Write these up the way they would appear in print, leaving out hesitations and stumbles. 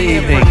the evening.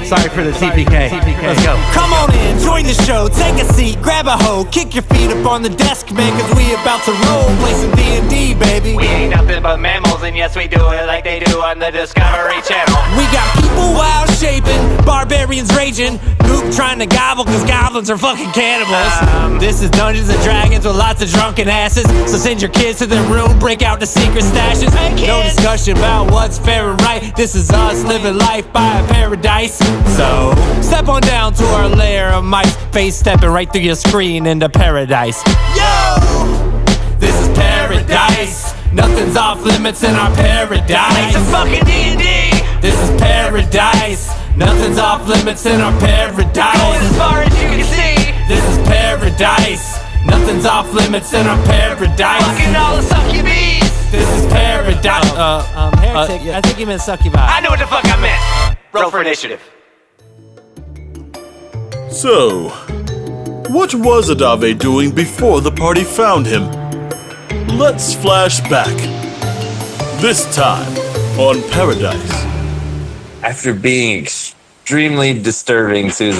Sorry for the TPK. Let's go. Come on in, join the show, take a seat, grab a hoe, kick your feet up on the desk, man, cause we about to roll, play some D&D, baby. We ain't nothing but mammals, and yes, we do it like they do on the Discovery Channel. We got people wild shaping, barbarians raging, Goop trying to gobble cause goblins are fucking cannibals. This is Dungeons and Dragons with lots of drunken asses, so send your kids to their room, break out the secret stashes. No discussion about what's fair and right, this is us living life by a paradise. So step on down to our lair of mice, face stepping right through your screen into paradise. Yo! This is paradise. Nothing's off limits in our paradise. It's a fucking D&D. This is paradise. Nothing's off limits in our paradise. Going as far as you can see. This is paradise. Nothing's off limits in our paradise. Fucking all the succubies. This is paradise. Heretic, I think you meant succubi. I know what the fuck I meant. Roll for initiative. So, what was Adavei doing before the party found him? Let's flash back. This time on PairODice. After being extremely disturbing to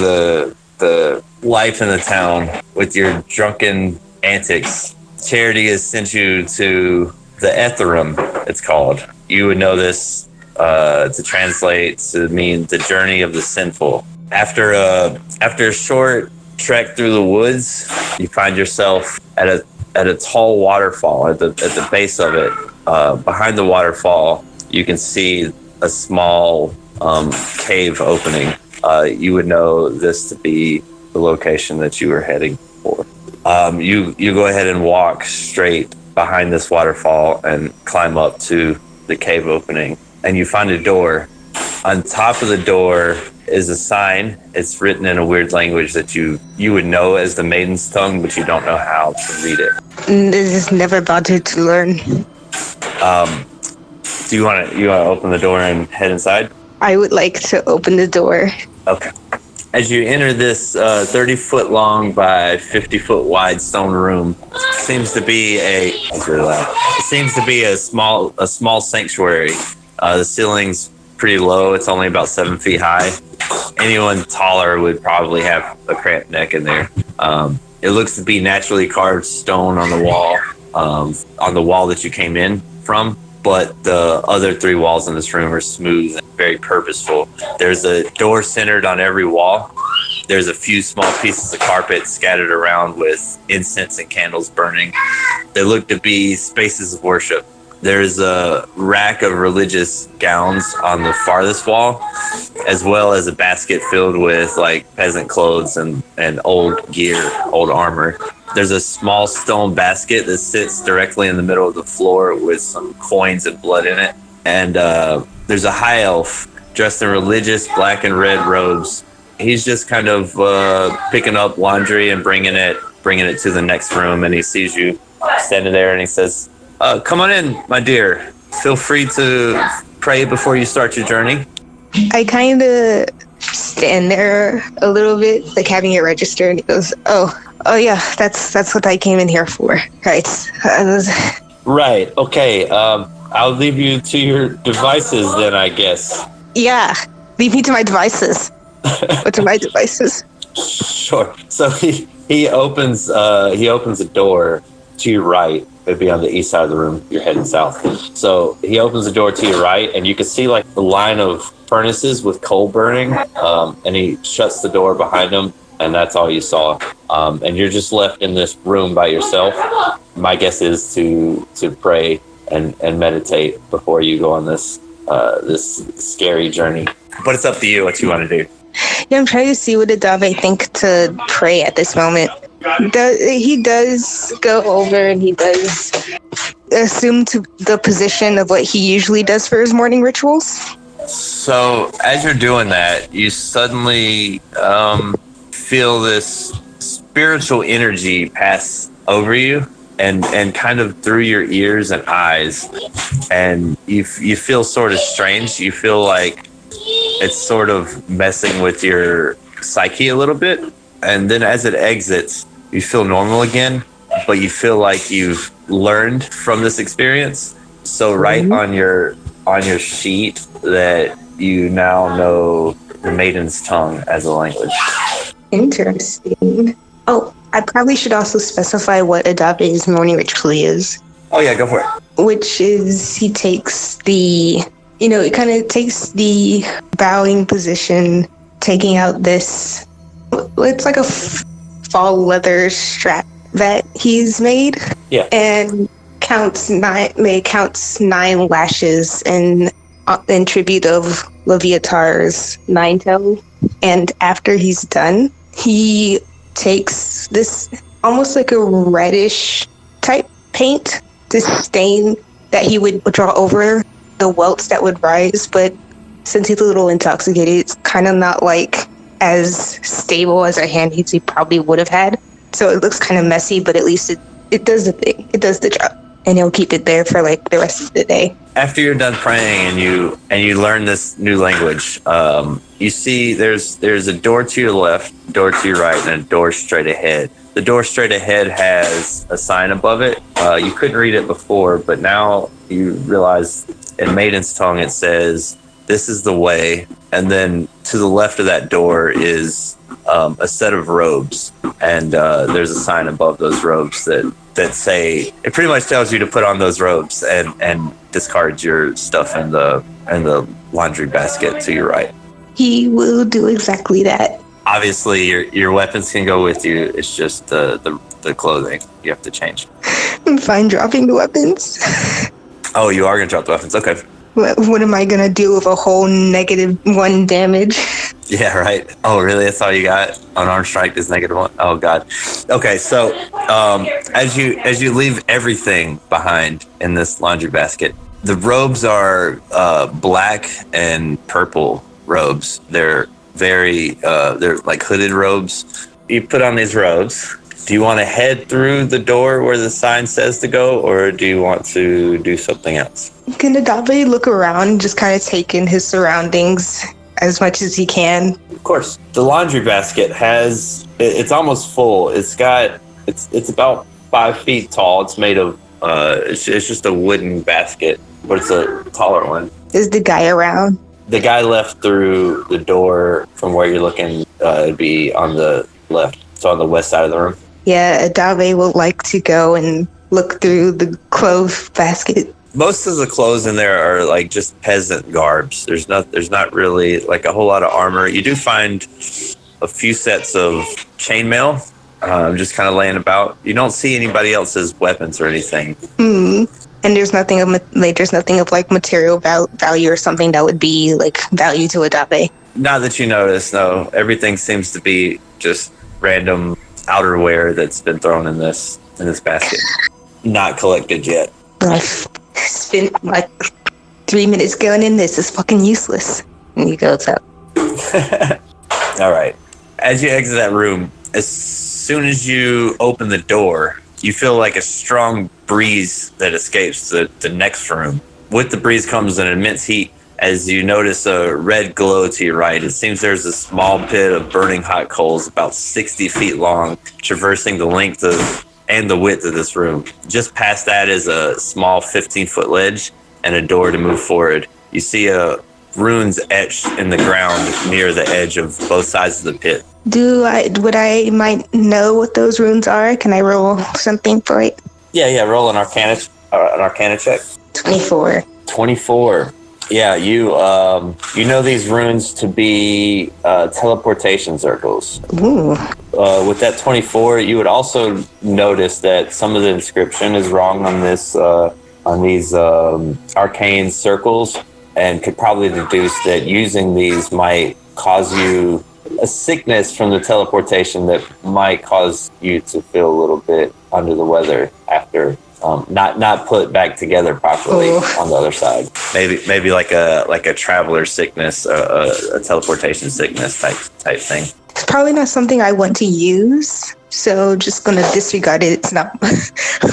the life in the town with your drunken antics, Charity has sent you to the Etheram, it's called. You would know this to translate to mean the journey of the sinful. After a short trek through the woods, you find yourself at a tall waterfall at the base of it. Behind the waterfall, you can see a small cave opening. You would know this to be the location that you were heading for. You go ahead and walk straight behind this waterfall and climb up to the cave opening, and you find a door. On top of the door is a sign. It's written in a weird language that you would know as the maiden's tongue, but you don't know how to read it. This is never bothered to learn. Do you want to open the door and head inside? I would like to open the door. Okay. As you enter this 30-foot long by 50-foot wide stone room, seems to be a small sanctuary. The ceiling's pretty low. It's only about 7 feet high. Anyone taller would probably have a cramped neck in there. It looks to be naturally carved stone on the wall that you came in from, but the other 3 walls in this room are smooth and very purposeful. There's a door centered on every wall. There's a few small pieces of carpet scattered around with incense and candles burning. They look to be spaces of worship. There's a rack of religious gowns on the farthest wall, as well as a basket filled with like peasant clothes and old gear, old armor. There's a small stone basket that sits directly in the middle of the floor with some coins and blood in it. And there's a high elf dressed in religious black and red robes. He's just kind of picking up laundry and bringing it to the next room. And he sees you standing there and he says, come on in, my dear. Feel free to pray before you start your journey. I kind of stand there a little bit, like having it register, and he goes, oh yeah, that's what I came in here for. Right. Right. Okay. I'll leave you to your devices then, I guess. Yeah. Leave me to my devices. What are my devices? Sure. So he opens a door to your right. It'd be on the east side of the room. You're heading south. So he opens the door to your right, and you can see like the line of furnaces with coal burning. And he shuts the door behind him, and that's all you saw. And you're just left in this room by yourself. My guess is to pray and meditate before you go on this scary journey. But it's up to you what you want to do. Yeah, I'm trying to see what Adavei think to pray at this moment. He does go over and he does assume to the position of what he usually does for his morning rituals. So as you're doing that, you suddenly feel this spiritual energy pass over you and kind of through your ears and eyes. And you feel sort of strange. You feel like it's sort of messing with your psyche a little bit. And then as it exits, you feel normal again, but you feel like you've learned from this experience. So right on your on your sheet that you now know the maiden's tongue as a language. Interesting. Oh, I probably should also specify what Adavei's morning ritual is. Oh yeah, go for it. Which is he takes the, it kind of takes the bowing position, taking out this, it's like a fall leather strap that he's made. Yeah. And counts 9 lashes in tribute of Leviatar's 9-tail. And after he's done, he takes this almost like a reddish type paint, this stain that he would draw over the welts that would rise, but since he's a little intoxicated, it's kind of not like as stable as a hand he probably would have had. So it looks kind of messy, but at least it does the thing. It does the job. And he'll keep it there for like the rest of the day. After you're done praying and you learn this new language, you see there's a door to your left, door to your right, and a door straight ahead. The door straight ahead has a sign above it. You couldn't read it before, but now you realize in Maiden's tongue it says, "This is the way." And then to the left of that door is a set of robes, and there's a sign above those robes that say, it pretty much tells you to put on those robes and discard your stuff in the laundry basket to your right. He will do exactly that. Obviously, your weapons can go with you. It's just the clothing you have to change. I'm fine dropping the weapons. Oh, you are going to drop the weapons. Okay. What am I going to do with a whole -1 damage? Yeah, right. Oh, really? That's all you got? Unarmed strike is -1? Oh, God. Okay, so as you leave everything behind in this laundry basket, the robes are black and purple robes. They're they're like hooded robes. You put on these robes. Do you want to head through the door where the sign says to go, or do you want to do something else? Can Adavei look around, just kind of take in his surroundings as much as he can? Of course. The laundry basket it's almost full. It's about 5 feet tall. It's made of, it's just a wooden basket, but it's a taller one. Is the guy around? The guy left through the door from where you're looking. It'd be on the left, so on the west side of the room. Yeah, Adavei would like to go and look through the clothes basket. Most of the clothes in there are like just peasant garbs. There's not really like a whole lot of armor. You do find a few sets of chainmail, just kind of laying about. You don't see anybody else's weapons or anything. And there's nothing of like material value or something that would be like value to Adavei. Not that you notice. No, everything seems to be just random outerwear that's been thrown in this basket, not collected yet. I've spent like 3 minutes going in this. Is fucking useless. And he goes up. All right. As you exit that room, as soon as you open the door, you feel like a strong breeze that escapes the next room. With the breeze comes an immense heat. As you notice a red glow to your right, it seems there's a small pit of burning hot coals about 60 feet long, traversing the length and the width of this room. Just past that is a small 15-foot ledge and a door to move forward. You see runes etched in the ground near the edge of both sides of the pit. Would I might know what those runes are? Can I roll something for it? Yeah. Roll an Arcana check. 24. 24. Yeah, you know these runes to be teleportation circles. Ooh. With that 24, you would also notice that some of the inscription is wrong on these arcane circles, and could probably deduce that using these might cause you a sickness from the teleportation that might cause you to feel a little bit under the weather after. Not put back together properly on the other side. Maybe like a traveler sickness, a teleportation sickness type thing. It's probably not something I want to use, so just gonna disregard it. It's not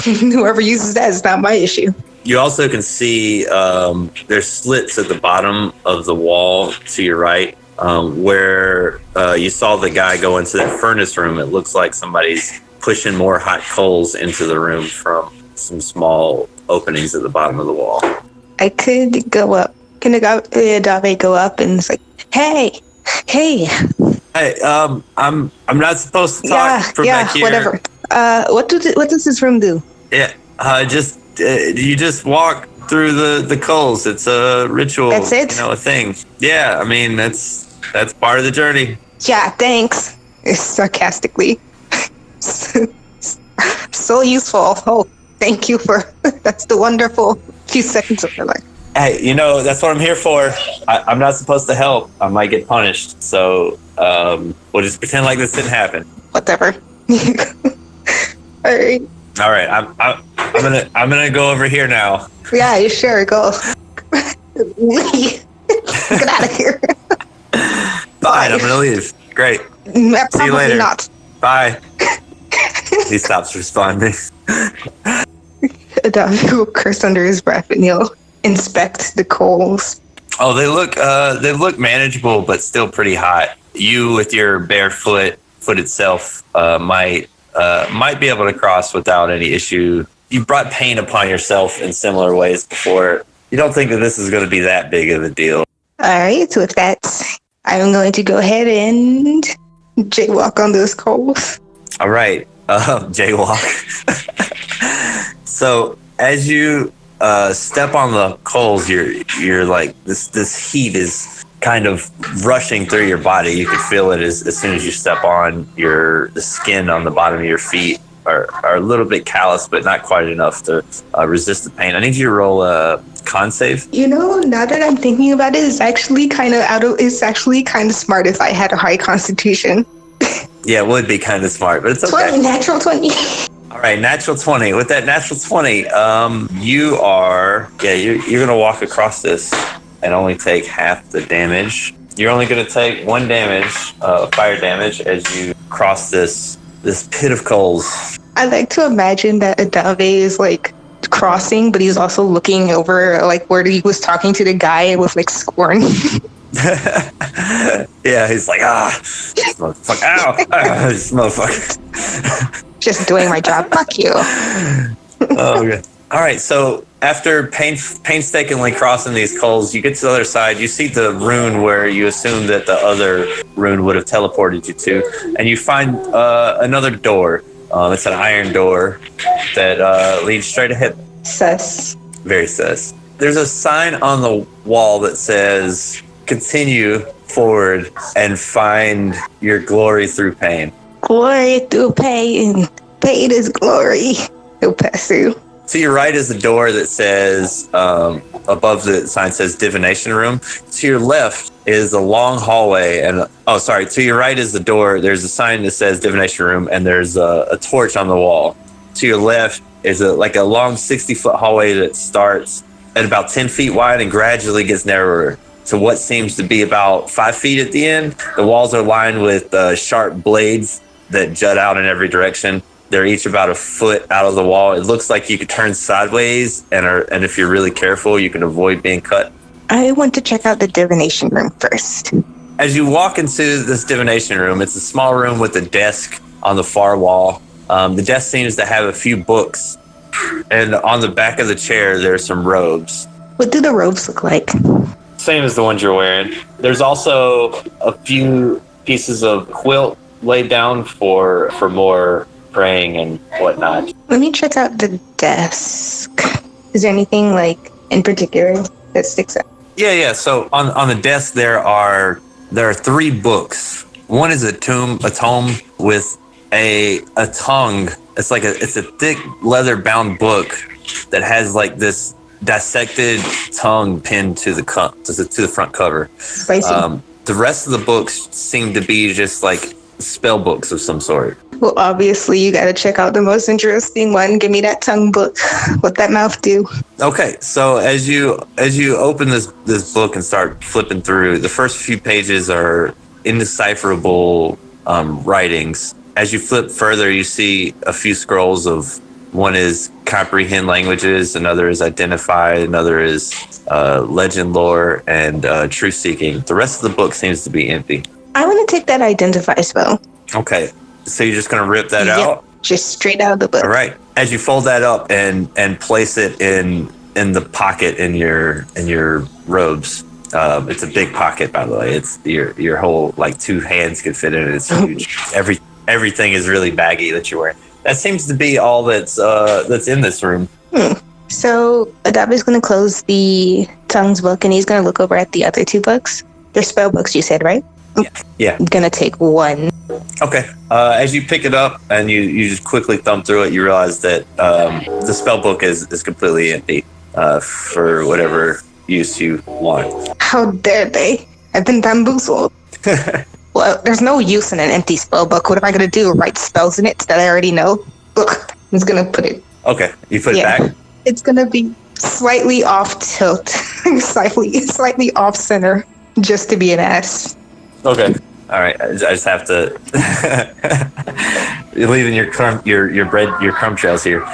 whoever uses that is not my issue. You also can see there's slits at the bottom of the wall to your right, where you saw the guy go into that furnace room. It looks like somebody's pushing more hot coals into the room from some small openings at the bottom of the wall. I could go up. Can Adavei go up and it's like, hey. Hey, I'm not supposed to talk from back here. Whatever. What does this room do? Yeah, you just walk through the coals. It's a ritual. That's it? A thing. Yeah, I mean that's part of the journey. Yeah, thanks. Sarcastically. So useful. Oh, thank you for that's the wonderful few seconds of my life. Hey, that's what I'm here for. I'm not supposed to help. I might get punished. So we'll just pretend like this didn't happen. Whatever. All right. I'm gonna go over here now. Yeah, you sure go. Get out of here. Fine, I'm gonna leave. Great. Probably See you later. Not. Bye. He stops responding. Adavei will curse under his breath and he'll inspect the coals. Oh, they look manageable, but still pretty hot. You, with your footed self, might be able to cross without any issue. You brought pain upon yourself in similar ways before. You don't think that this is going to be that big of a deal. All right, so with that, I'm going to go ahead and jaywalk on those coals. All right, jaywalk. So as you step on the coals, you're like this heat is kind of rushing through your body. You can feel it as soon as you step on. The skin on the bottom of your feet are a little bit callous, but not quite enough to resist the pain. I need you to roll a con save. Now that I'm thinking about it, it's actually kind of smart if I had a high constitution. Yeah, it would be kind of smart, but it's okay. Natural 20. All right, natural 20. With that natural 20, you're going to walk across this and only take half the damage. You're only going to take 1 damage, fire damage, as you cross this pit of coals. I like to imagine that Adavei is like crossing, but he's also looking over like where he was talking to the guy with like scorn. Yeah, he's like, this motherfucker, ow, this motherfucker. Just doing my job. Fuck you. Oh, okay. All right, so after painstakingly crossing these coals, you get to the other side. You see the rune where you assume that the other rune would have teleported you to, and you find another door. It's an iron door that leads straight ahead. Sus. Very sus. There's a sign on the wall that says, "Continue forward and find your glory through pain." Glory through pain. Pain is glory. He'll pass through. To your right is the door that says, above the sign says divination room. To your left is a long hallway. To your right is the door. There's a sign that says divination room, and there's a torch on the wall. To your left is a long 60-foot hallway that starts at about 10 feet wide and gradually gets narrower to what seems to be about 5 feet at the end. The walls are lined with sharp blades that jut out in every direction. They're each about a foot out of the wall. It looks like you could turn sideways, and if you're really careful, you can avoid being cut. I want to check out the divination room first. As you walk into this divination room, it's a small room with a desk on the far wall. The desk seems to have a few books, and on the back of the chair, there's some robes. What do the robes look like? Same as the ones you're wearing. There's also a few pieces of quilt laid down for more praying and whatnot. Let me check out the desk. Is there anything like in particular that sticks out? Yeah. So on the desk there are 3 books. One is a tome with a tongue. It's a thick leather bound book that has like this dissected tongue pinned to the front cover. Spicy. The rest of the books seem to be just like spell books of some sort. Well, obviously, you got to check out the most interesting one. Give me that tongue book. What that mouth do? Okay, so as you open this book and start flipping through, the first few pages are indecipherable writings. As you flip further, you see a few scrolls of, one is comprehend languages, another is identify, another is legend lore, and truth seeking. The rest of the book seems to be empty. I want to take that identify spell. Okay, so you're just going to rip that out? Just straight out of the book. All right. As you fold that up and place it in in the pocket in your robes. It's a big pocket, by the way. It's your whole like 2 hands could fit in it. It's huge. Everything is really baggy that you're wearing. That seems to be all that's in this room. So Adavei's going to close the tongues book, and he's going to look over at the other 2 books. They're spell books, you said, right? Yeah. I'm going to take one. Okay. As you pick it up and you just quickly thumb through it, you realize that the spell book is completely empty for whatever use you want. How dare they? I've been bamboozled. Well, there's no use in an empty spell book. What am I going to do? Write spells in it that I already know? Look, I'm just going to put it. Okay. You put it back? It's going to be slightly off tilt, slightly off center, just to be an ass. Okay. All right. I just have to. You're leaving your crumb trails here.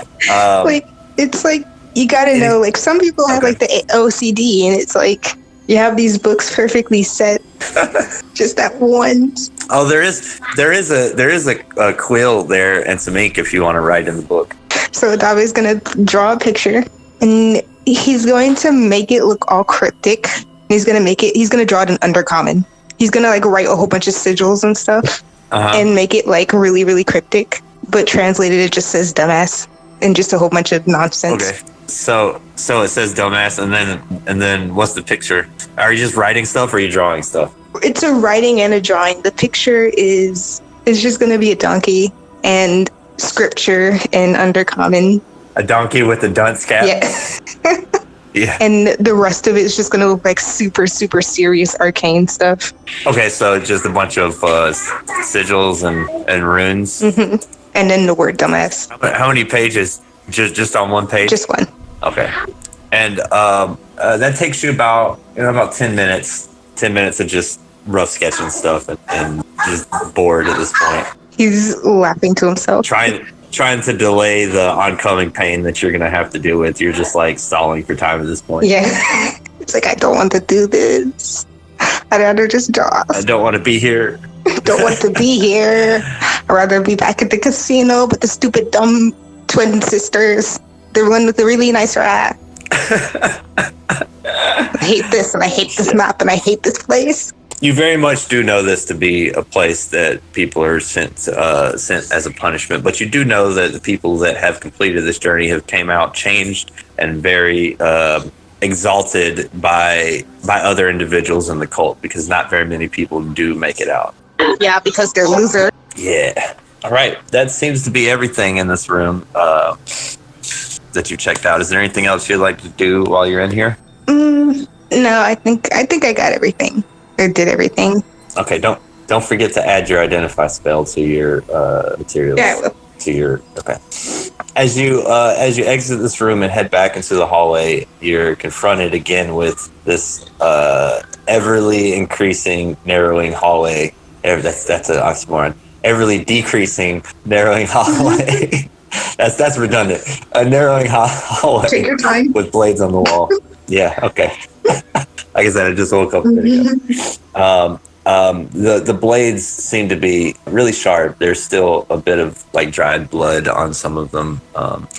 It's like you gotta know. Like some people have like the OCD, and it's like you have these books perfectly set, just that one. Oh, there is a quill there and some ink if you want to write in the book. So Adavei's gonna draw a picture, and he's going to make it look all cryptic. He's gonna draw it in undercommon. He's gonna like write a whole bunch of sigils and stuff, and make it like really, really cryptic. But translated, it just says dumbass and just a whole bunch of nonsense. Okay, so it says dumbass, and then what's the picture? Are you just writing stuff, or are you drawing stuff? It's a writing and a drawing. The picture is just gonna be a donkey and scripture and undercommon. A donkey with a dunce cap. Yeah. Yeah. And the rest of it is just going to look like super, super serious arcane stuff. Okay, so just a bunch of sigils and runes. Mm-hmm. And then the word dumbass. How many pages? Just on one page? Just one. Okay. And that takes you about 10 minutes. 10 minutes of just rough sketching stuff and just bored at this point. He's laughing to himself. Trying to delay the oncoming pain that you're going to have to deal with. You're just like stalling for time at this point. Yeah. It's like, I don't want to do this. I'd rather just draw. I don't want to be here. Don't want to be here. I'd rather be back at the casino with the stupid, dumb twin sisters. The one with the really nice rat. I hate this, and I hate this map, and I hate this place. You very much do know this to be a place that people are sent as a punishment, but you do know that the people that have completed this journey have came out changed and very exalted by other individuals in the cult, because not very many people do make it out. Yeah, because they're losers. Yeah. All right. That seems to be everything in this room that you checked out. Is there anything else you'd like to do while you're in here? No, I think I got everything. I did everything. Okay, don't forget to add your identify spell to your materials. Yeah, I will. Okay. As you exit this room and head back into the hallway, you're confronted again with this everly increasing, narrowing hallway. That's an oxymoron. Everly decreasing, narrowing hallway. That's redundant. A narrowing hallway. Take your time. With blades on the wall. Yeah. Okay. Like I said, I just woke up. The blades seem to be really sharp. There's still a bit of like dried blood on some of them.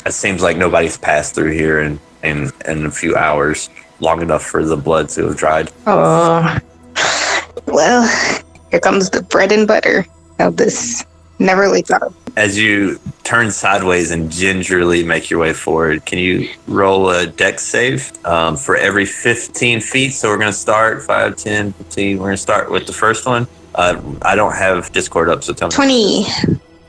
It seems like nobody's passed through here in a few hours, long enough for the blood to have dried. Oh, well, here comes the bread and butter of this never late job. As you turn sideways and gingerly make your way forward, can you roll a dex save for every 15 feet? So we're going to start 5, 10, 15. We're going to start with the first one. I don't have Discord up, so tell me. 20.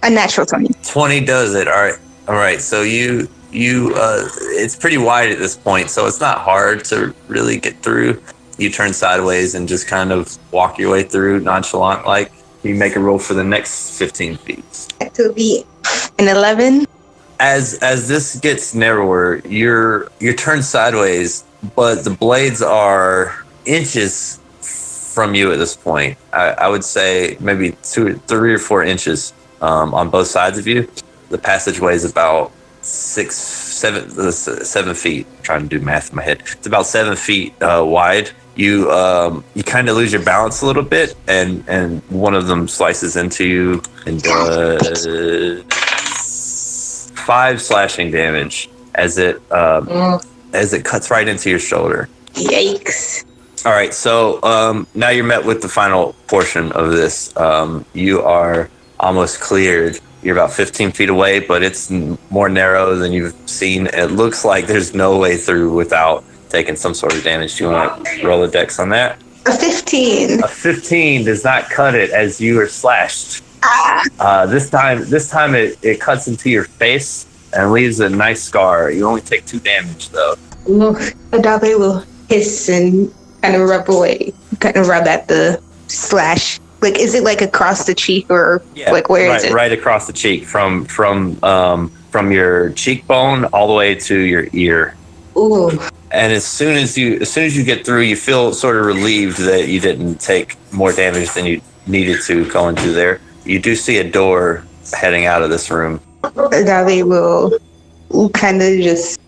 A natural 20. 20 does it. All right. So you it's pretty wide at this point, so it's not hard to really get through. You turn sideways and just kind of walk your way through nonchalant like. You make a roll for the next 15 feet. It will be an 11. As this gets narrower, you're turned sideways, but the blades are inches from you at this point. I would say maybe 3 or 4 inches on both sides of you. The passageway is about 7 feet. I'm trying to do math in my head. It's about 7 feet wide. You kind of lose your balance a little bit, and one of them slices into you and does 5 slashing damage as it as it cuts right into your shoulder. Yikes. All right, so now you're met with the final portion of this. You are almost cleared. You're about 15 feet away, but it's more narrow than you've seen. It looks like there's no way through without taking some sort of damage. Do you want to roll a dex on that? A 15. A 15 does not cut it as you are slashed. This time it cuts into your face and leaves a nice scar. You only take 2 damage, though. Adavei will hiss and kind of rub at the slash. Like, is it like across the cheek or like where is it? Right across the cheek, from your cheekbone all the way to your ear. Ooh. And as soon as you get through, you feel sort of relieved that you didn't take more damage than you needed to going through there. You do see a door heading out of this room. Adavei will kind of just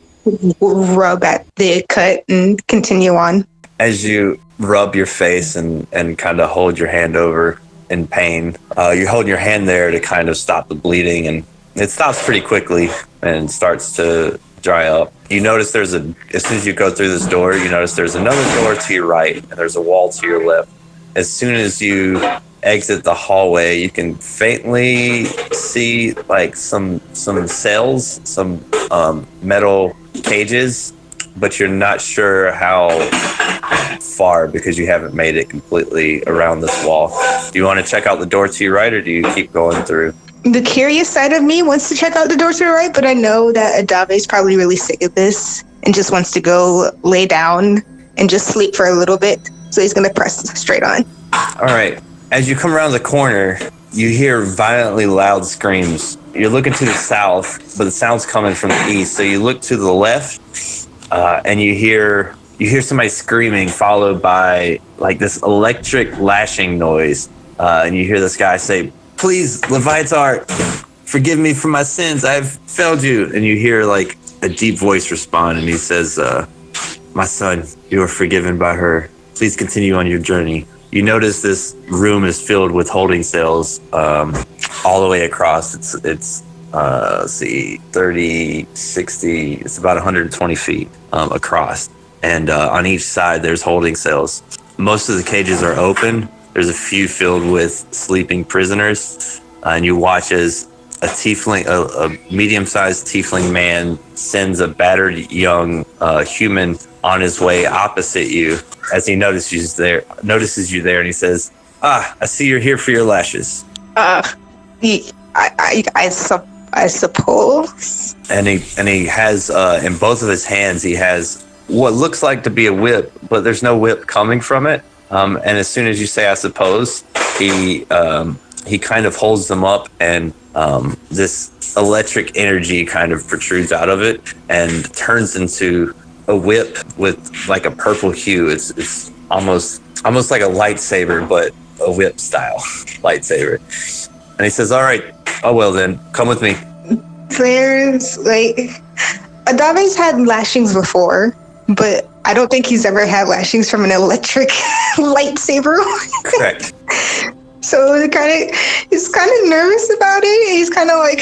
rub at the cut and continue on. As you rub your face and kind of hold your hand over in pain, you're holding your hand there to kind of stop the bleeding, and it stops pretty quickly and starts to dry up. You notice as soon as you go through this door, you notice there's another door to your right and there's a wall to your left. As soon as you exit the hallway, you can faintly see like some cells, some metal cages, but you're not sure how far because you haven't made it completely around this wall. Do you want to check out the door to your right, or do you keep going through? The curious side of me wants to check out the door to the right, but I know that Adavei is probably really sick of this and just wants to go lay down and just sleep for a little bit. So he's going to press straight on. All right. As you come around the corner, you hear violently loud screams. You're looking to the south, but the sound's coming from the east. So you look to the left, and you hear somebody screaming, followed by like this electric lashing noise. And you hear this guy say, "Please, Levitar, forgive me for my sins. I've failed you." And you hear like a deep voice respond, and he says, "My son, you are forgiven by her. Please continue on your journey." You notice this room is filled with holding cells all the way across. It's 30, 60, it's about 120 feet across. And on each side, there's holding cells. Most of the cages are open. There's a few filled with sleeping prisoners. And you watch as a medium-sized tiefling man sends a battered young human on his way opposite you as he notices you there, and he says, "I see you're here for your lashes." I suppose. And he has in both of his hands, he has what looks like to be a whip, but there's no whip coming from it. And as soon as you say "I suppose," he kind of holds them up, and this electric energy kind of protrudes out of it and turns into a whip with like a purple hue. It's almost like a lightsaber, but a whip style lightsaber. And he says, "All right, oh well then, come with me." There's like, Adavei's had lashings before, but I don't think he's ever had lashings from an electric lightsaber. Correct. So he's kind of nervous about it. He's kind of like,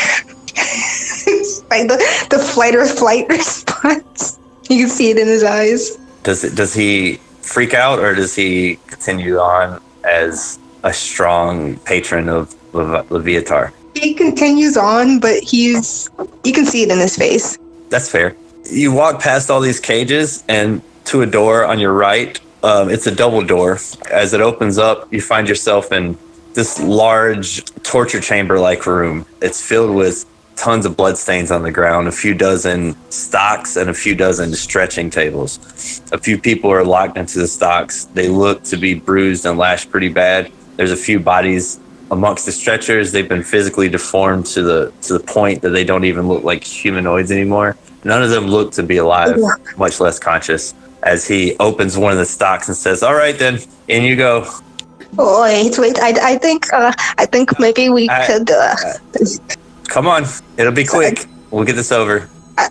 it's like the fight or flight response. You can see it in his eyes. Does he freak out, or does he continue on as a strong patron of Leviatar? He continues on, but you can see it in his face. That's fair. You walk past all these cages and to a door on your right. It's a double door. As it opens up, you find yourself in this large torture chamber-like room. It's filled with tons of bloodstains on the ground, a few dozen stocks, and a few dozen stretching tables. A few people are locked into the stocks. They look to be bruised and lashed pretty bad. There's a few bodies amongst the stretchers. They've been physically deformed to the point that they don't even look like humanoids anymore. None of them look to be alive, much less conscious. As he opens one of the stocks and says, "All right, then, in you go." Oh, wait! I think maybe we could. Come on, it'll be quick. We'll get this over.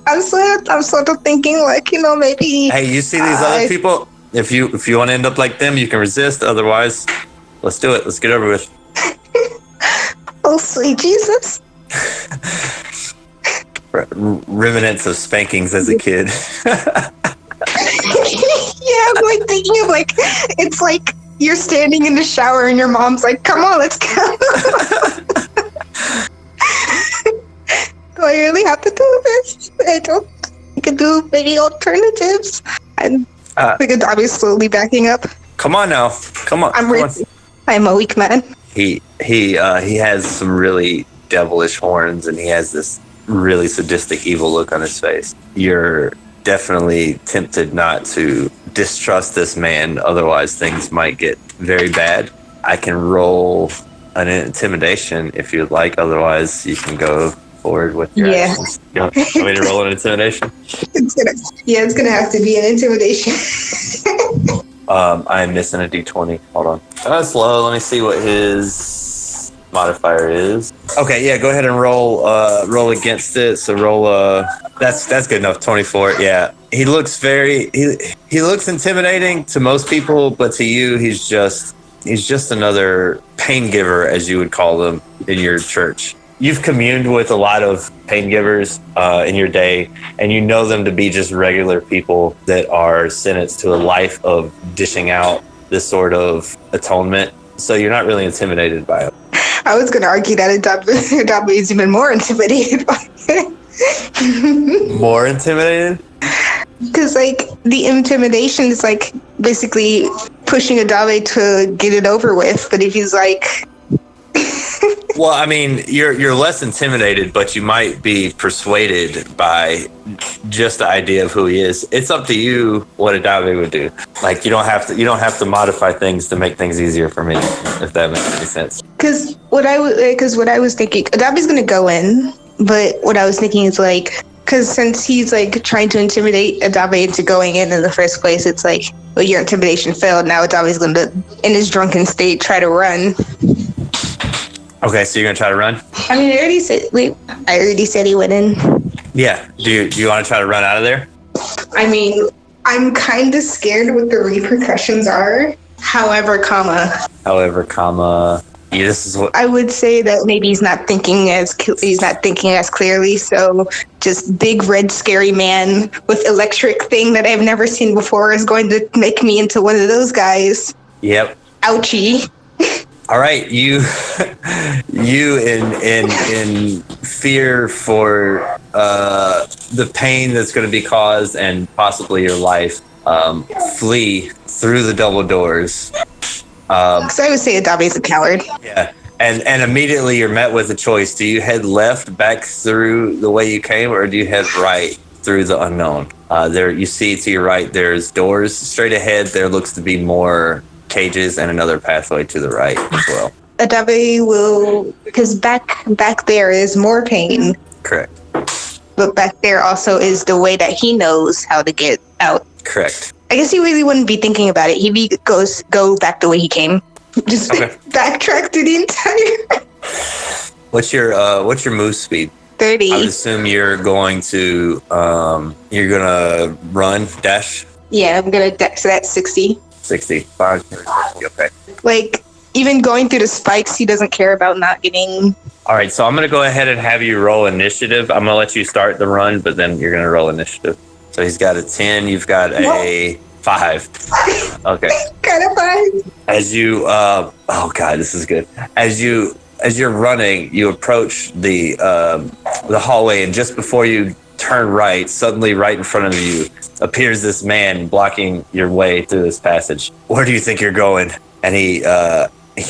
I'm sort of thinking, like, maybe. Hey, you see these other people? If you want to end up like them, you can resist. Otherwise, let's do it. Let's get over with. Oh, sweet Jesus! Remnants of spankings as a kid. I'm like thinking of like, it's like you're standing in the shower and your mom's like, come on, let's go. Do I really have to do this? I don't. I could do maybe alternatives. And like Adavi's slowly backing up. Come on now. Come on. I'm a weak man. He has some really devilish horns, and he has this really sadistic, evil look on his face. You're definitely tempted not to distrust this man, otherwise things might get very bad. I can roll an intimidation if you'd like, otherwise you can go forward with your actions. You want me to roll an intimidation? It's gonna have to be an intimidation. I'm missing a d20. Hold on. That's low. Let me see what his modifier is. Okay, yeah, go ahead and roll against it. So roll that's good enough. 24. Yeah. He looks he looks intimidating to most people, but to you he's just another pain giver, as you would call them in your church. You've communed with a lot of pain givers in your day, and you know them to be just regular people that are sentenced to a life of dishing out this sort of atonement. So you're not really intimidated by it. I was going to argue that Adavei is even more intimidated by it. More intimidated? Because, like, the intimidation is, like, basically pushing Adavei to get it over with. But if he's, like... Well, I mean, you're less intimidated, but you might be persuaded by just the idea of who he is. It's up to you what Adavei would do. Like, you don't have to modify things to make things easier for me, if that makes any sense. Because what I was thinking, Adavei's gonna go in, but what I was thinking is like, because since he's like trying to intimidate Adavei into going in the first place, it's like, well, your intimidation failed. Now Adavei's gonna, in his drunken state, try to run. Okay, so you're gonna try to run? I mean, I already said he went in. Yeah. Do you want to try to run out of there? I mean, I'm kind of scared what the repercussions are. However, yeah, this is what I would say that maybe he's not thinking as clearly. So, just big red scary man with electric thing that I've never seen before is going to make me into one of those guys. Yep. Ouchie. All right, you in fear for the pain that's going to be caused and possibly your life, flee through the double doors. So I would say Adavei's a coward. Yeah, and immediately you're met with a choice. Do you head left back through the way you came, or do you head right through the unknown? There, you see to your right, there's doors. Straight ahead, there looks to be more cages and another pathway to the right as well. Adavei will, because back there is more pain. Correct. But back there also is the way that he knows how to get out. Correct. I guess he really wouldn't be thinking about it. He'd go back the way he came. Just backtrack to the entire. What's your move speed? 30. I would assume you're gonna run, dash. Yeah, I'm gonna dash that 60. 65. Okay. Like, even going through the spikes, he doesn't care about not getting... All right, so I'm going to go ahead and have you roll initiative. I'm going to let you start the run, but then you're going to roll initiative. So he's got a 10, you've got a 5. Okay. Got a 5. As you, oh God, this is good. As you're running, you approach the hallway, and just before you turn right, suddenly right in front of you appears this man blocking your way through this passage. Where do you think you're going? And he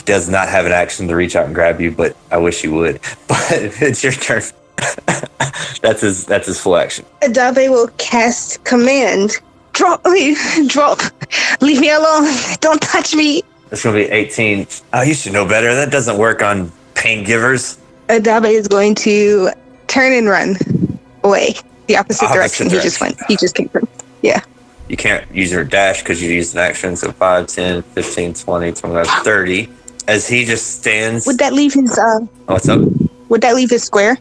does not have an action to reach out and grab you, but I wish he would. But it's your turn. That's his full action. Adavei will cast command. Drop. Leave me alone. Don't touch me. It's going to be 18. Oh, you should know better. That doesn't work on pain givers. Adavei is going to turn and run away. The opposite direction he just went. He just came from. Yeah. You can't use your dash because you used an action. So 5, 10, 15, 20, 25, 30. As he just stands. Would that leave his... what's up? Would that leave his square?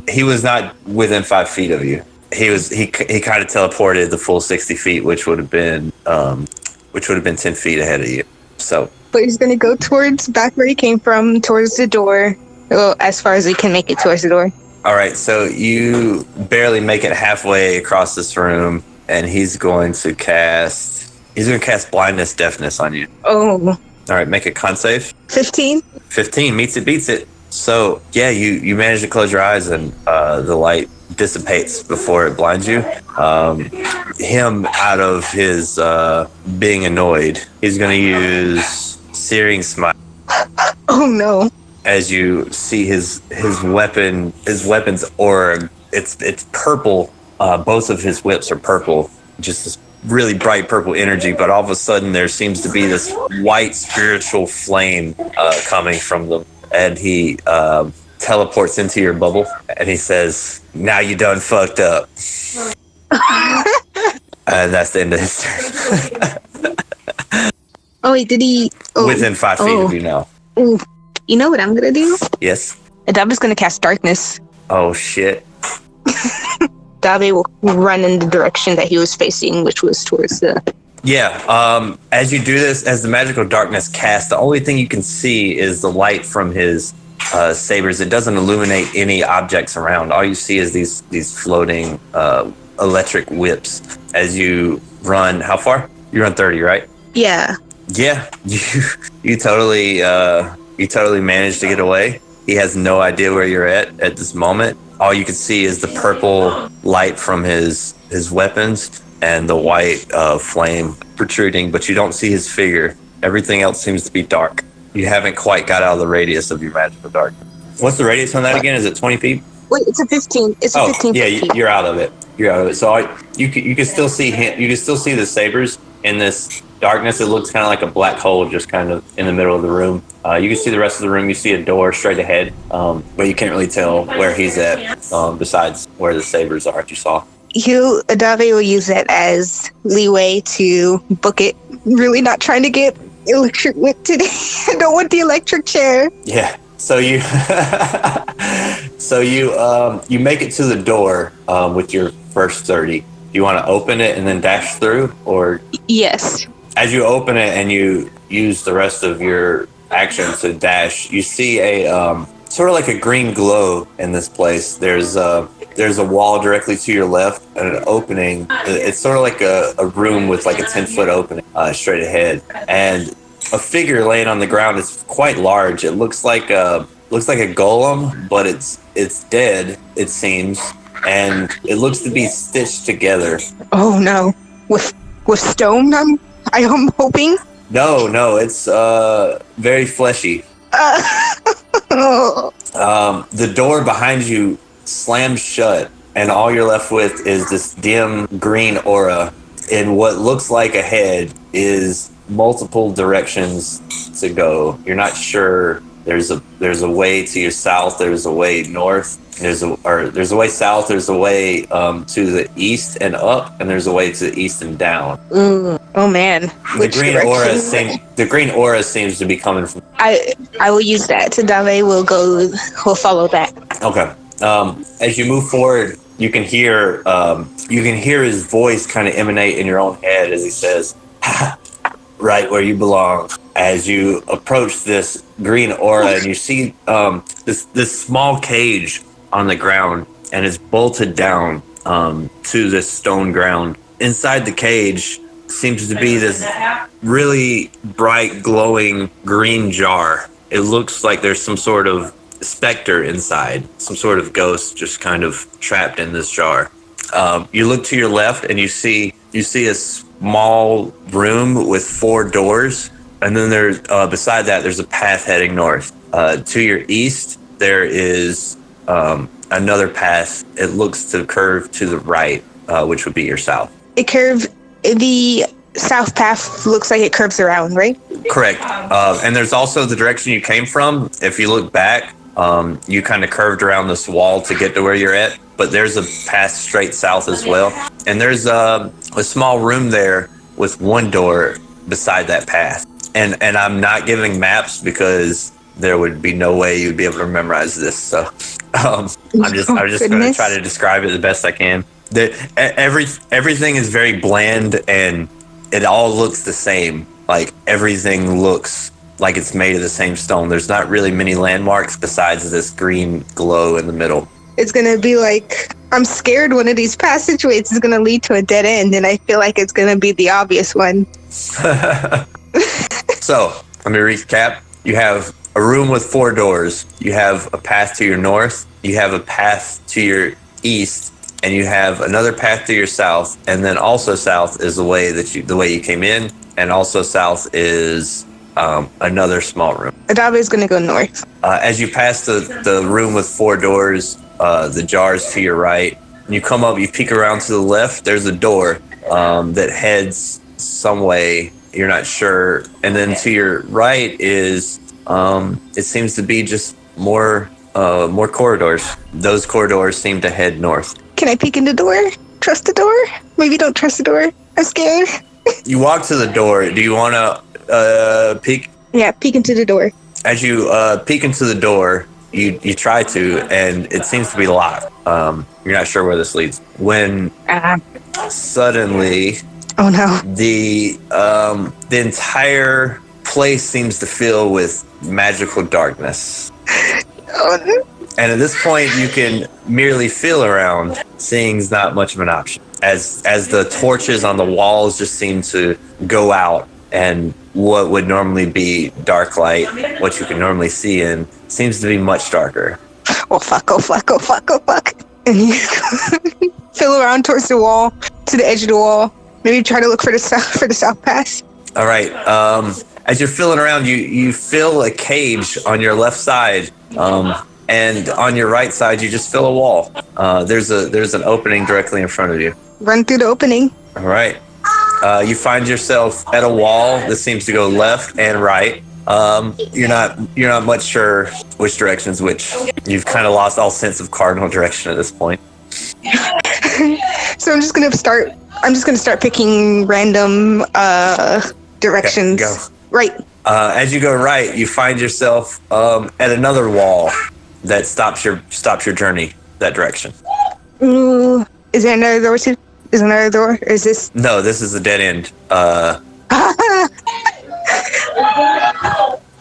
He was not within 5 feet of you. He kind of teleported the full 60 feet, which would have been 10 feet ahead of you. So. But he's going to go towards back where he came from, towards the door. Well, as far as he can make it towards the door. All right, so you barely make it halfway across this room, and he's going to cast blindness, deafness on you. Oh, All right, make a con save. 15? 15 meets it, beats it. So yeah, you manage to close your eyes, and the light dissipates before it blinds you. Him, out of his being annoyed, he's going to use Searing Smite. Oh no. As you see his weapon's aura, it's purple. Both of his whips are purple, just this really bright purple energy. But all of a sudden, there seems to be this white spiritual flame coming from them, and he teleports into your bubble, and he says, "Now you done fucked up." And that's the end of his turn. Oh wait, did he? Oh. Within 5 feet of you now. Ooh. You know what I'm gonna do? Yes. Adave's gonna cast darkness. Oh shit. Adave will run in the direction that he was facing, which was towards the... Yeah, as you do this, as the magical darkness casts, the only thing you can see is the light from his sabers. It doesn't illuminate any objects around. All you see is these floating electric whips as you run. How far? You run 30, right? Yeah. Yeah, you totally managed to get away. He has no idea where you're at this moment. All you can see is the purple light from his weapons and the white flame protruding, but you don't see his figure. Everything else seems to be dark. You haven't quite got out of the radius of your magical darkness. What's the radius on that again? Is it 20 feet? Wait, it's a 15. It's a 15 yeah, feet. you're out of it. You're out of it. So you can still see him. You can still see the sabers in this darkness. It looks kind of like a black hole just kind of in the middle of the room. You can see the rest of the room. You see a door straight ahead, but you can't really tell where he's at besides where the sabers are that you saw. Adave will use that as leeway to book it. Really not trying to get electric whip today. I don't want the electric chair. Yeah. So you you make it to the door with your first 30. Do you want to open it and then dash through, or? Yes. As you open it and you use the rest of your action to dash, you see a sort of like a green glow in this place. There's a wall directly to your left and an opening. It's sort of like a room with like a 10-foot opening straight ahead, and a figure laying on the ground. It's quite large. It looks like a golem, but it's dead, it seems, and it looks to be stitched together. Oh no, with stone. I am hoping. No, it's very fleshy. The door behind you slams shut, and all you're left with is this dim green aura. And what looks like ahead is multiple directions to go. You're not sure. There's a way to your south. There's a way north. There's a way south. There's a way to the east and up, and there's a way to the east and down. Oh man! The green aura seems to be coming from. I will use that. Adave will follow that. Okay. As you move forward, you can hear his voice kind of emanate in your own head as he says, "Right where you belong." As you approach this green aura, and you see this small cage on the ground, and it's bolted down to this stone ground. Inside the cage seems to be this really bright, glowing green jar. It looks like there's some sort of specter inside, some sort of ghost just kind of trapped in this jar. You look to your left, and you see a small room with 4 doors. And then there's beside that, there's a path heading north. To your east, there is another path. It looks to curve to the right, which would be your south. The south path looks like it curves around, right? Correct. And there's also the direction you came from. If you look back, you kind of curved around this wall to get to where you're at. But there's a path straight south as well. And there's a small room there with 1 door beside that path. And I'm not giving maps because there would be no way you'd be able to memorize this. So I'm just going to try to describe it the best I can. Everything is very bland, and it all looks the same. Like everything looks like it's made of the same stone. There's not really many landmarks besides this green glow in the middle. it's gonna be like, I'm scared one of these passageways is gonna lead to a dead end, and I feel like it's gonna be the obvious one. So, let me recap. You have a room with 4 doors. You have a path to your north. You have a path to your east, and you have another path to your south. And then also south is the way you came in, and also south is another small room. Adavei is gonna go north. As you pass the room with 4 doors, the jars to your right, you come up, you peek around to the left. There's a door that heads some way. You're not sure. And then to your right is, it seems to be just more corridors. Those corridors seem to head north. Can I peek in the door? Trust the door? Maybe don't trust the door. I'm scared. You walk to the door. Do you want to peek? Yeah, peek into the door. As you peek into the door, you try to, and it seems to be locked. You're not sure where this leads. When suddenly, oh no, the entire place seems to fill with magical darkness. Oh no. And at this point, you can merely feel around. Seeing's not much of an option, as the torches on the walls just seem to go out, and what would normally be dark light, what you can normally see in, seems to be much darker. Oh fuck, oh fuck, oh fuck, oh fuck. And you feel around towards the wall, to the edge of the wall. Maybe try to look for the south pass. All right. As you're feeling around, you feel a cage on your left side, and on your right side, you just feel a wall. There's an opening directly in front of you. Run through the opening. All right. You find yourself at a wall that seems to go left and right. You're not much sure which direction's which. You've kind of lost all sense of cardinal direction at this point. So I'm just gonna start picking random directions. Okay, go. Right. As you go right, you find yourself at another wall that stops your journey that direction. Ooh, is there another door too? Is there another door? Or is this? No, this is a dead end.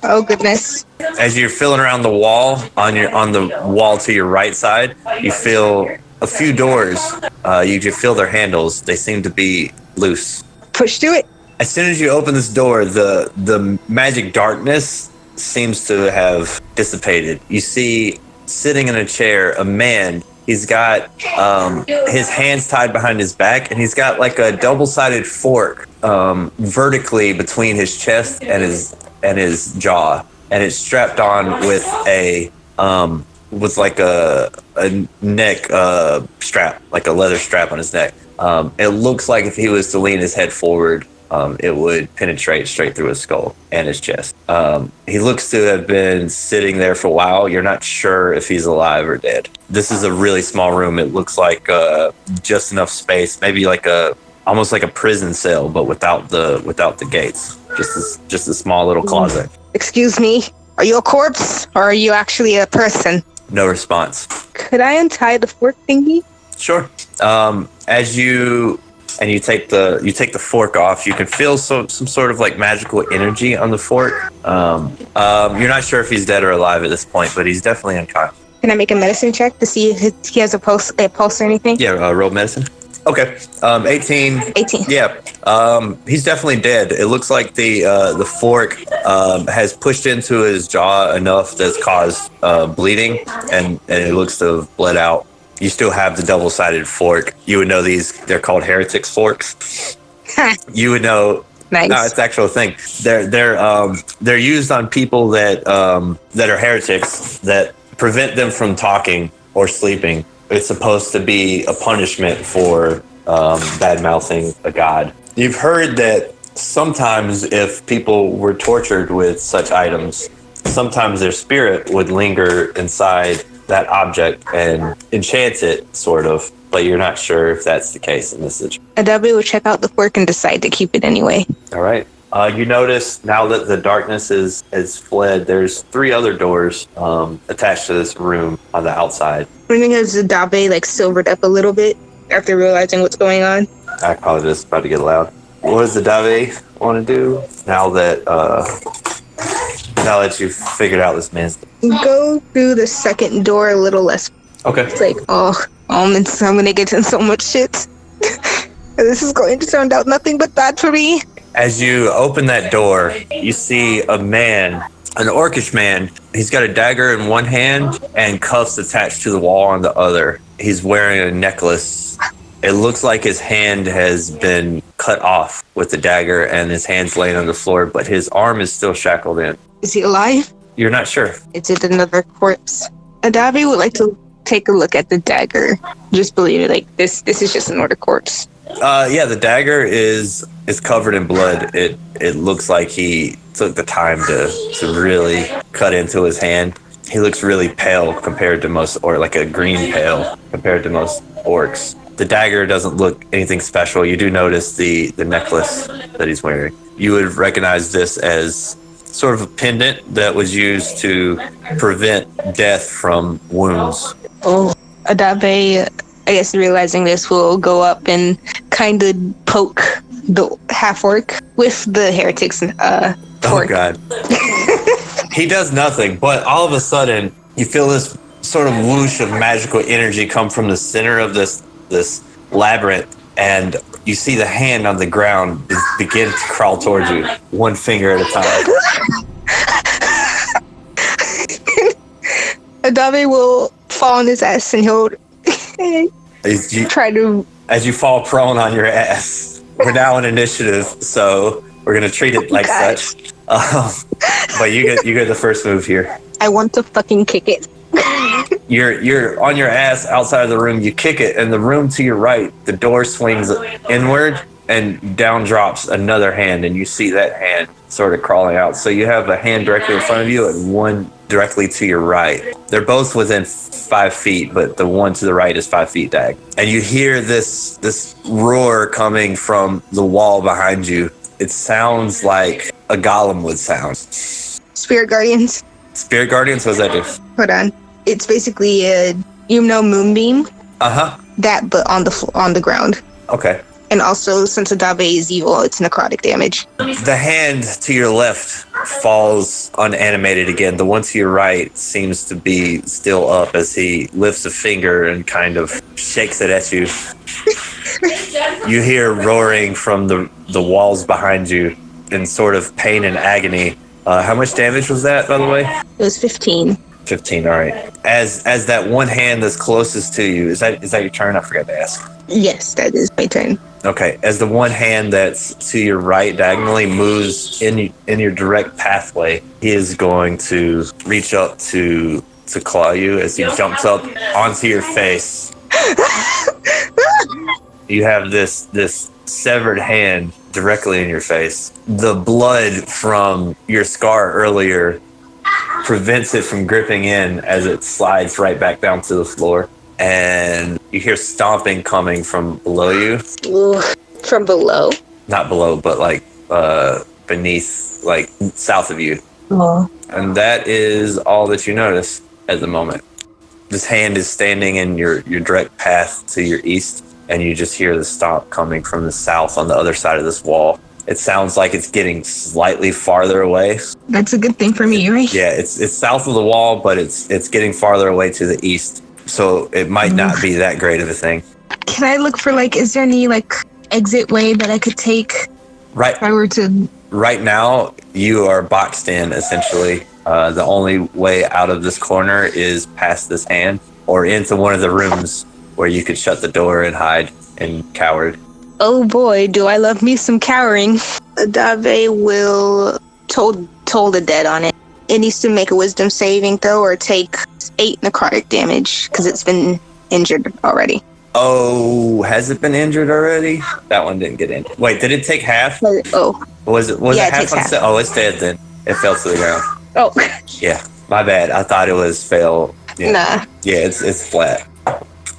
Oh goodness. As you're feeling around the wall, on the wall to your right side, you feel a few doors. You can feel their handles. They seem to be loose. Push through it. As soon as you open this door, the magic darkness seems to have dissipated. You see, sitting in a chair, a man. He's got his hands tied behind his back, and he's got like a double-sided fork vertically between his chest and his jaw, and it's strapped on with a neck strap, like a leather strap on his neck. It looks like if he was to lean his head forward, it would penetrate straight through his skull and his chest. He looks to have been sitting there for a while. You're not sure if he's alive or dead. This is a really small room. It looks like just enough space, maybe almost like a prison cell, but without the gates. Just a small little closet. Excuse me, are you a corpse or are you actually a person? No response. Could I untie the fork thingy? Sure. As you take the fork off, you can feel some sort of like magical energy on the fork. You're not sure if he's dead or alive at this point, but he's definitely unconscious. Can I make a medicine check to see if he has a pulse or anything? Yeah, roll medicine. Okay. 18. 18. Yeah. He's definitely dead. It looks like the fork has pushed into his jaw enough that's caused bleeding, and it looks to have bled out. You still have the double-sided fork. You would know they're called heretics forks. You would know. Nice. No, it's the actual thing. They're used on people that are heretics, that prevent them from talking or sleeping. It's supposed to be a punishment for bad-mouthing a god. You've heard that sometimes if people were tortured with such items, sometimes their spirit would linger inside that object and enchant it, sort of, but you're not sure if that's the case in this situation. Adavei will check out the fork and decide to keep it anyway. All right. You notice now that the darkness has fled, there's 3 other doors attached to this room on the outside. I think as Adavei silvered up a little bit after realizing what's going on. I apologize, it's about to get loud. What does Adavei want to do now that you've figured out this man's... Go through the second door a little less. Okay. It's like, I'm gonna get in so much shit. This is going to turn out nothing but bad for me. As you open that door, you see a man, an orcish man. He's got a dagger in one hand and cuffs attached to the wall on the other. He's wearing a necklace. It looks like his hand has been cut off with the dagger and his hand's laying on the floor, but his arm is still shackled in. Is he alive? You're not sure. Is it another corpse? Adavei would like to take a look at the dagger. Just believe it, like this is just an order corpse. Yeah, the dagger is covered in blood. It looks like he took the time to really cut into his hand. He looks really pale compared to most, or like a green pale compared to most orcs. The dagger doesn't look anything special. You do notice the necklace that he's wearing. You would recognize this as sort of a pendant that was used to prevent death from wounds. Oh, Adavei, I guess realizing this, will go up and kind of poke the half-orc with the heretic's Oh, torque. God. He does nothing, but all of a sudden, you feel this sort of whoosh of magical energy come from the center of this labyrinth, and you see the hand on the ground begin to crawl towards you, one finger at a time. Adavei will fall on his ass and he'll try to... As you fall prone on your ass, we're now in initiative, so we're going to treat it like such. But you get the first move here. I want to fucking kick it. You're on your ass outside of the room. You kick it, and the room to your right, the door swings inward, and down drops another hand, and you see that hand sort of crawling out. So you have a hand directly in front of you and one directly to your right. They're both within 5 feet, but the one to the right is 5 feet back. And you hear this roar coming from the wall behind you. It sounds like a golem would sound. Spirit Guardians. Spirit Guardians? What does that do? Hold on. It's basically a, Moonbeam. Uh-huh. That, but on the ground. Okay. And also, since Adavei is evil, it's necrotic damage. The hand to your left falls unanimated again. The one to your right seems to be still up as he lifts a finger and kind of shakes it at you. You hear roaring from the walls behind you in sort of pain and agony. How much damage was that, by the way? It was 15. 15, all right. As that one hand that's closest to you, is that your turn? I forgot to ask. Yes, that is my turn. Okay, as the one hand that's to your right diagonally moves in your direct pathway, he is going to reach up to claw you as he jumps up onto your face. You have this severed hand directly in your face. The blood from your scar earlier prevents it from gripping in as it slides right back down to the floor. And you hear stomping coming from below you. Ooh, from below? Not below, but like beneath, like south of you. Oh. And that is all that you notice at the moment. This hand is standing in your direct path to your east, and you just hear the stomp coming from the south on the other side of this wall. It sounds like it's getting slightly farther away. That's a good thing for me, right? Yeah, it's south of the wall, but it's getting farther away to the east. So it might not be that great of a thing. Can I look for, is there any, exit way that I could take? Right. If I were to... Right now, you are boxed in, essentially. The only way out of this corner is past this hand or into one of the rooms where you could shut the door and hide and cower. Oh boy, do I love me some cowering. Adavei will toll the dead on it. It needs to make a wisdom saving throw or take 8 necrotic damage because it's been injured already. Oh, has it been injured already? That one didn't get injured. Wait, did it take half? Oh. Was it Yeah, half? It takes half. Oh, it's dead then. It fell to the ground. Oh. Yeah, my bad. I thought it was fail. Yeah. Nah. Yeah, it's flat.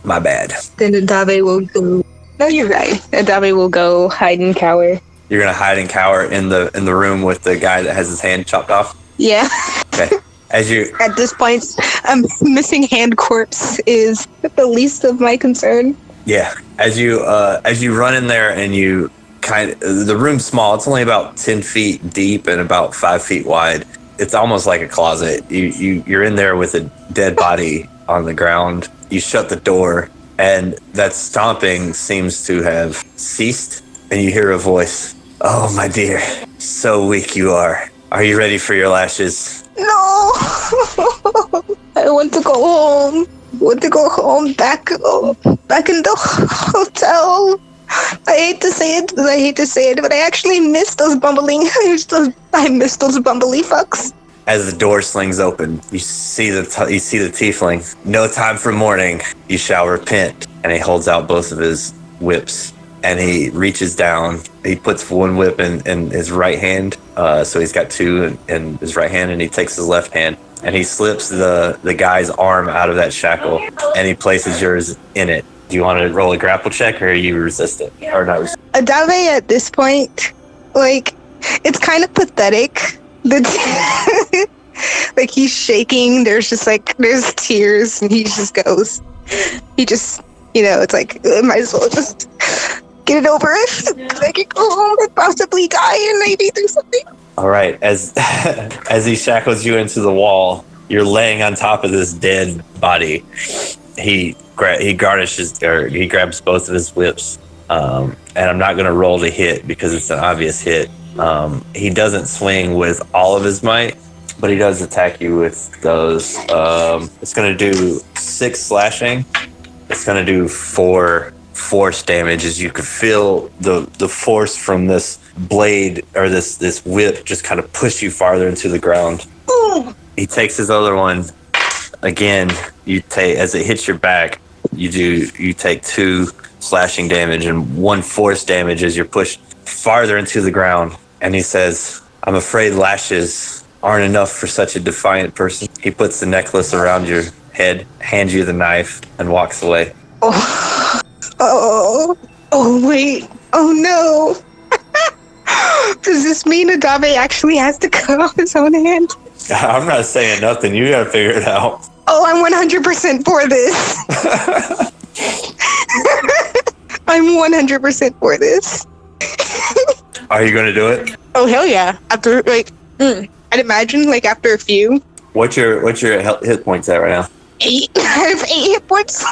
My bad. Then Adavei will go... No, you're right. Adavei will go hide and cower. You're gonna hide and cower in the room with the guy that has his hand chopped off? Yeah. Okay. As you At this point, missing hand corpse is the least of my concern. Yeah. As you run in there and you the room's small. It's only about 10 feet deep and about 5 feet wide. It's almost like a closet. You're in there with a dead body on the ground, you shut the door, and that stomping seems to have ceased, and you hear a voice. Oh, my dear, so weak you are. Are you ready for your lashes? No! I want to go home. I want to go home, back in the hotel. I hate to say it, but I actually miss those bumbling. I miss those bumbly fucks. As the door slings open, you see the tiefling. No time for mourning. You shall repent. And he holds out both of his whips, and he reaches down. He puts one whip in his right hand, so he's got two in his right hand, and he takes his left hand, and he slips the guy's arm out of that shackle, and he places yours in it. Do you want to roll a grapple check, or are you resistant? Or not resistant? Adavei at this point, like, it's kind of pathetic. Like, he's shaking. There's tears, and he just, it's like, I might as well just get it over with. I could go home and possibly die and maybe do something. All right. As he shackles you into the wall, you're laying on top of this dead body. He grabs both of his whips, and I'm not going to roll to hit because it's an obvious hit. He doesn't swing with all of his might, but he does attack you with those. It's going to do 6 slashing. It's going to do 4 force damage, as you could feel the force from this blade or this whip just kind of push you farther into the ground. Ooh. He takes his other one. Again, as it hits your back, you take 2 slashing damage and 1 force damage as you're pushed farther into the ground. And he says, I'm afraid lashes aren't enough for such a defiant person. He puts the necklace around your head, hands you the knife, and walks away. Oh wait. Oh no. Does this mean Adavei actually has to cut off his own hand? I'm not saying nothing. You gotta figure it out. Oh, I'm 100% for this. I'm 100% for this. Are you gonna do it? Oh, hell yeah. After, I'd imagine, after a few. What's your hit points at right now? 8. I have 8 hit points.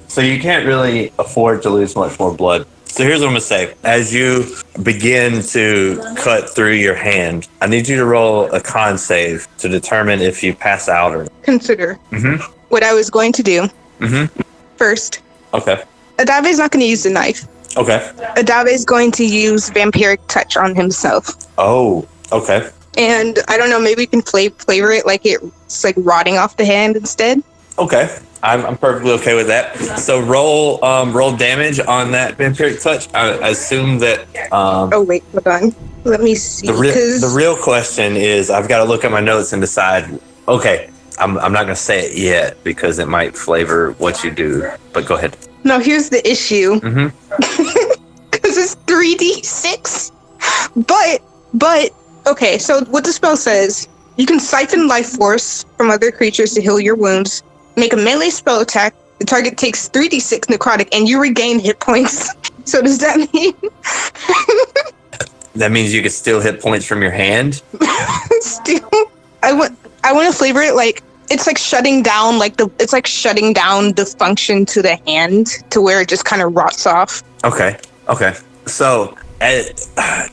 So you can't really afford to lose much more blood. So here's what I'm gonna say. As you begin to cut through your hand, I need you to roll a con save to determine if you pass out or not. Consider what I was going to do. First. Okay. Adavei's not going to use the knife. Okay. Adavei's going to use vampiric touch on himself. Oh, okay. And I don't know, maybe we can flavor it like it's like rotting off the hand instead. Okay. I'm perfectly okay with that. So roll damage on that vampiric touch. I assume that. Oh wait, hold on. Let me see. The real question is, I've got to look at my notes and decide. Okay, I'm not going to say it yet because it might flavor what you do. But go ahead. No, here's the issue. Because it's 3d6. But okay. So what the spell says, you can siphon life force from other creatures to heal your wounds. Make a melee spell attack. The target takes 3d6 necrotic, and you regain hit points. So does that mean? That means you can steal hit points from your hand. Still, I want to flavor it like it's like shutting down the function to the hand to where it just kind of rots off. Okay. So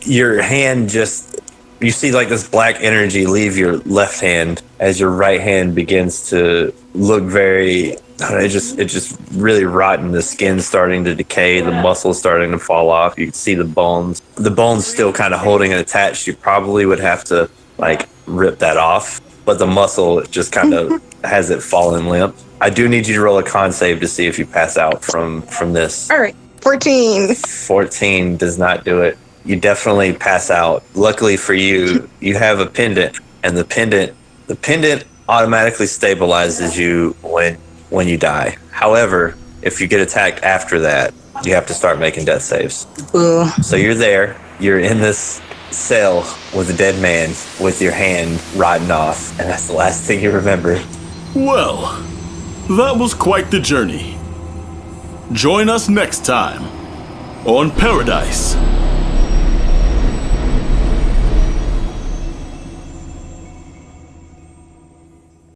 your hand just, you see like this black energy leave your left hand as your right hand begins to look very, it just really rotten. The skin starting to decay, the muscles starting to fall off. You can see the bones still kind of holding it attached. You probably would have to like rip that off, but the muscle just kind of has it fallen limp. I do need you to roll a con save to see if you pass out from this. All right, 14. 14 does not do it. You definitely pass out. Luckily for you, you have a pendant, and the pendant automatically stabilizes you when you die. However, if you get attacked after that, you have to start making death saves. Ooh. So you're in this cell with a dead man with your hand rotting off, and that's the last thing you remember. Well, that was quite the journey. Join us next time on PairODice